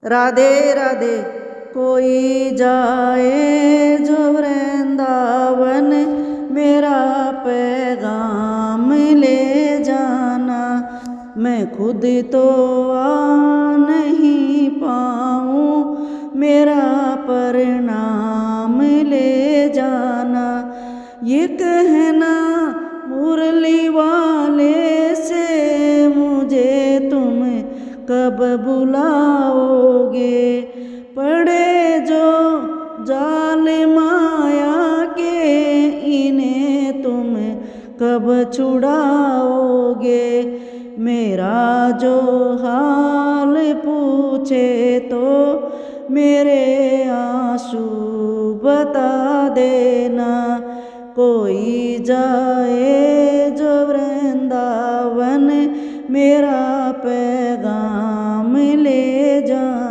राधे राधे कोई जाए जो वृंदावन, मेरा पैगाम ले जाना। मैं खुद तो आ नहीं पाऊँ, मेरा परिणाम ले जाना। ये कहना मुरली वाले से मुझे तुम कब बुलाओगे, पड़े जो जाल माया के इन्हें तुम कब छुड़ाओगे। मेरा जो हाल पूछे तो मेरे आंसू बता देना। कोई जाए जो वृंदावन, मेरा पैगाम ले जा।